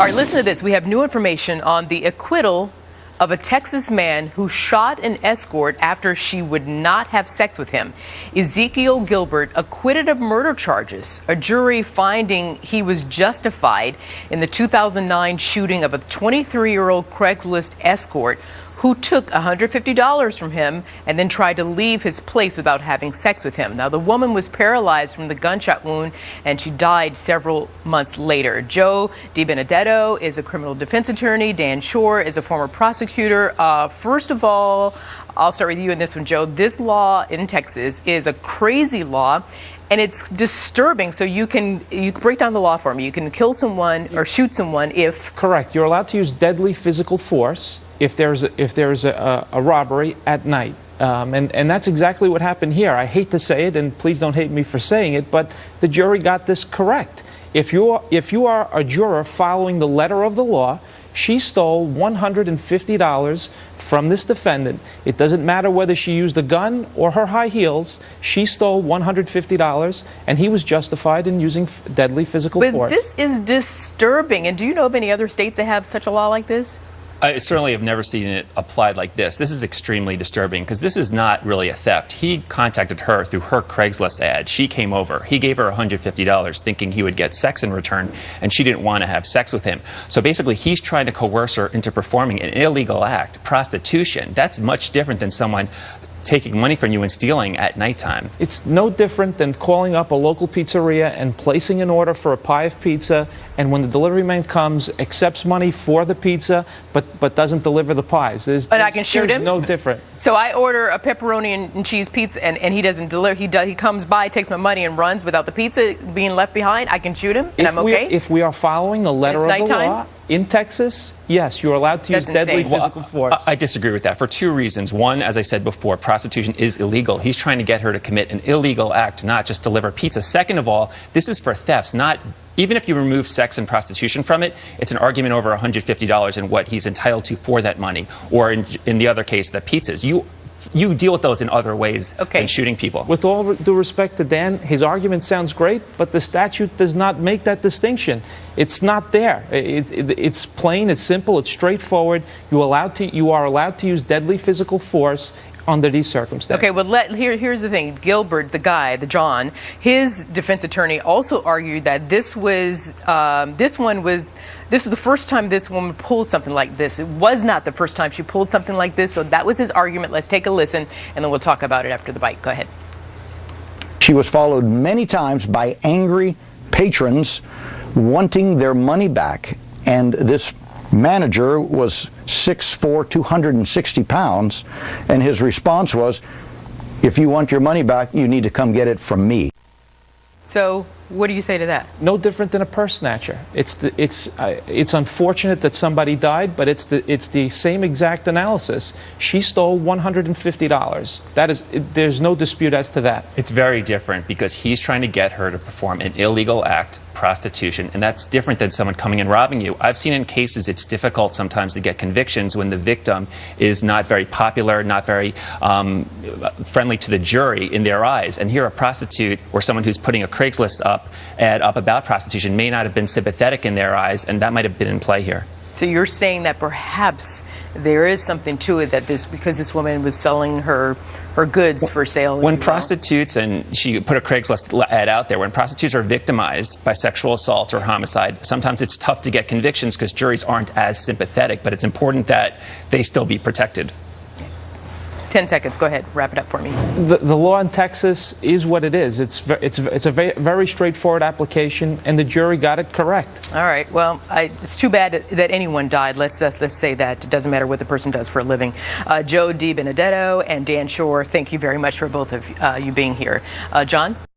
All right, listen to this. We have new information on the acquittal of a Texas man who shot an escort after she would not have sex with him. Ezekiel Gilbert acquitted of murder charges, a jury finding he was justified in the 2009 shooting of a 23-year-old Craigslist escort who took $150 from him and then tried to leave his place without having sex with him. Now, the woman was paralyzed from the gunshot wound and she died several months later. Joe DiBenedetto is a criminal defense attorney. Dan Shore is a former prosecutor. First of all, I'll start with you in this one, Joe. This law in Texas is a crazy law, and it's disturbing. So you can break down the law for me. You can kill someone or shoot someone if... Correct. You're allowed to use deadly physical force if there's a robbery at night. And that's exactly what happened here. I hate to say it, and please don't hate me for saying it, but the jury got this correct. If you are a juror following the letter of the law, she stole $150 from this defendant. It doesn't matter whether she used a gun or her high heels. She stole $150, and he was justified in using deadly physical force. But this is disturbing. And do you know of any other states that have such a law like this? I certainly have never seen it applied like this. This is extremely disturbing because this is not really a theft. He contacted her through her Craigslist ad. She came over. He gave her $150 thinking he would get sex in return, and she didn't want to have sex with him. So basically, he's trying to coerce her into performing an illegal act, prostitution. That's much different than someone taking money from you and stealing at nighttime. It's no different than calling up a local pizzeria and placing an order for a pie of pizza, and when the delivery man comes, accepts money for the pizza, but doesn't deliver the pies. And I can shoot him? No different. So I order a pepperoni and cheese pizza, and he doesn't deliver. He comes by, takes my money, and runs without the pizza being left behind. I can shoot him, and I'm okay? If we are following the letter of the law, in Texas, yes, you're allowed to use deadly physical force. I disagree with that for two reasons. One, as I said before, prostitution is illegal. He's trying to get her to commit an illegal act, not just deliver pizza. Second of all, this is for thefts, not... Even if you remove sex and prostitution from it, it's an argument over $150 and what he's entitled to for that money. Or in the other case, the pizzas. You deal with those in other ways than shooting people. With all due respect to Dan, his argument sounds great, but the statute does not make that distinction. It's not there. It's plain, it's simple, it's straightforward. You are allowed to use deadly physical force under these circumstances. Okay, well, here's the thing. Gilbert, the guy, the John, his defense attorney also argued that this was the first time this woman pulled something like this. It was not the first time she pulled something like this, so that was his argument. Let's take a listen, and then we'll talk about it after the bite. Go ahead. She was followed many times by angry patrons wanting their money back, and this manager was 6'4", 260 pounds, and his response was, if you want your money back, you need to come get it from me. So what do you say to that? No different than a purse snatcher. It's unfortunate that somebody died, but it's the same exact analysis. She stole $150. There's no dispute as to that. It's very different because he's trying to get her to perform an illegal act, prostitution, and that's different than someone coming and robbing you. I've seen in cases it's difficult sometimes to get convictions when the victim is not very popular, not very friendly to the jury in their eyes. And here a prostitute or someone who's putting a Craigslist ad up about prostitution may not have been sympathetic in their eyes, and that might have been in play here. So you're saying that perhaps there is something to it, that because this woman was selling her goods for sale. When prostitutes, and she put a Craigslist ad out there, when prostitutes are victimized by sexual assault or homicide, sometimes it's tough to get convictions because juries aren't as sympathetic, but it's important that they still be protected. 10 seconds. Go ahead. Wrap it up for me. The law in Texas is what it is. It's a very straightforward application, and the jury got it correct. All right. Well, it's too bad that anyone died. Let's say that. It doesn't matter what the person does for a living. Joe DiBenedetto and Dan Shore, thank you very much for both of you being here. John?